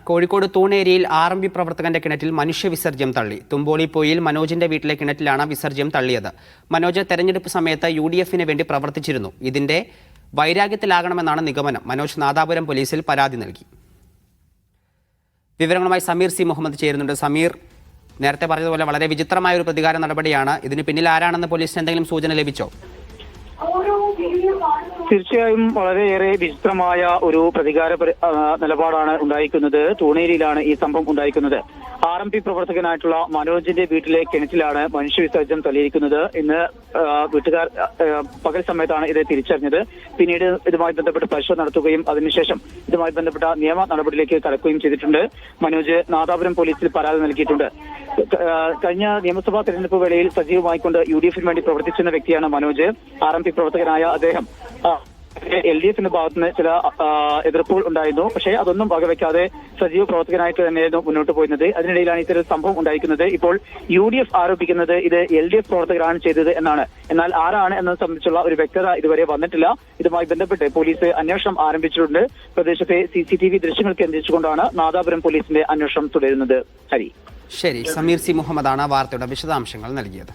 Kozhikode തൂണേരിയിൽ RMB പ്രവർത്തകന്റെ കിണറ്റിൽ മനുഷ്യവിസർജ്യം തള്ളി. തുമ്പോളി പൊയിൽ മനോജിന്റെ വീട്ടിലെ കിണറ്റിലാണ് വിസർജ്യം തള്ളിയത്. മനോജ് തെരഞ്ഞെടുപ്പ് സമയത്ത് UDFന് വേണ്ടി പ്രവർത്തിച്ചിരുന്നു. ഇതിന്റെ വൈരാഗ്യത്തിലാകണമെന്നാണ് നിഗമനം. മനോജ് നാദാപുരം പോലീസിൽ പരാതി നൽകി. വിവരങ്ങളുമായി സമീർ സി മുഹമ്മദ് ചേരുന്നുണ്ട്. സമീർ, നേരത്തെ പറഞ്ഞതുപോലെ വളരെ വിചിത്രമായ ഒരു പ്രതികാര നടപടിയാണ്. ഇതിന് പിന്നിൽ ആരാണെന്ന് പോലീസിന് എന്തെങ്കിലും സൂചന ലഭിച്ചോ? തീർച്ചയായും വളരെയേറെ വിചിത്രമായ ഒരു പ്രതികാര നിലപാടാണ് ഉണ്ടായിരിക്കുന്നത്. തൂണേരിയിലാണ് ഈ സംഭവം ഉണ്ടായിരിക്കുന്നത്. RMB പ്രവർത്തകനായിട്ടുള്ള മനോജിന്റെ വീട്ടിലെ കിണറ്റിലാണ് മനുഷ്യവിസർജ്യം തള്ളിയിരിക്കുന്നത്. ഇന്ന് വീട്ടുകാർ പകൽ സമയത്താണ് ഇത് തിരിച്ചറിഞ്ഞത്. പിന്നീട് ഇതുമായി ബന്ധപ്പെട്ട് പരിശോധന നടത്തുകയും അതിനുശേഷം ഇതുമായി ബന്ധപ്പെട്ട നിയമ നടപടിയിലേക്ക് കടക്കുകയും ചെയ്തിട്ടുണ്ട്. മനോജ് നാദാപുരം പോലീസിൽ പരാതി നൽകിയിട്ടുണ്ട്. കഴിഞ്ഞ നിയമസഭാ തെരഞ്ഞെടുപ്പ് വേളയിൽ സജീവമായിക്കൊണ്ട് UDFന് വേണ്ടി പ്രവർത്തിച്ചിരുന്ന വ്യക്തിയാണ് മനോജ്. RMB പ്രവർത്തകനായ അദ്ദേഹം LDFന്റെ ഭാഗത്തുനിന്ന് ചില എതിർപ്പുകൾ ഉണ്ടായിരുന്നു. പക്ഷേ അതൊന്നും വകവെക്കാതെ സജീവ പ്രവർത്തകനായിട്ട് തന്നെയായിരുന്നു മുന്നോട്ട് പോയിരുന്നത്. അതിനിടയിലാണ് ഇത്തരം സംഭവം ഉണ്ടായിരിക്കുന്നത്. ഇപ്പോൾ UDF ആരോപിക്കുന്നത് ഇത് LDF പ്രവർത്തകരാണ് ചെയ്തത് എന്നാണ്. എന്നാൽ ആരാണ് എന്നത് സംബന്ധിച്ചുള്ള ഒരു വ്യക്തത ഇതുവരെ വന്നിട്ടില്ല. ഇതുമായി ബന്ധപ്പെട്ട് പോലീസ് അന്വേഷണം ആരംഭിച്ചിട്ടുണ്ട്. പ്രദേശത്തെ CCTV ദൃശ്യങ്ങൾ കേന്ദ്രീകരിച്ചുകൊണ്ടാണ് നാദാപുരം പോലീസിന്റെ അന്വേഷണം തുടരുന്നത്. ശരി, സമീർ സി മുഹമ്മദാണ് വാർത്തയുടെ വിശദാംശങ്ങൾ നൽകിയത്.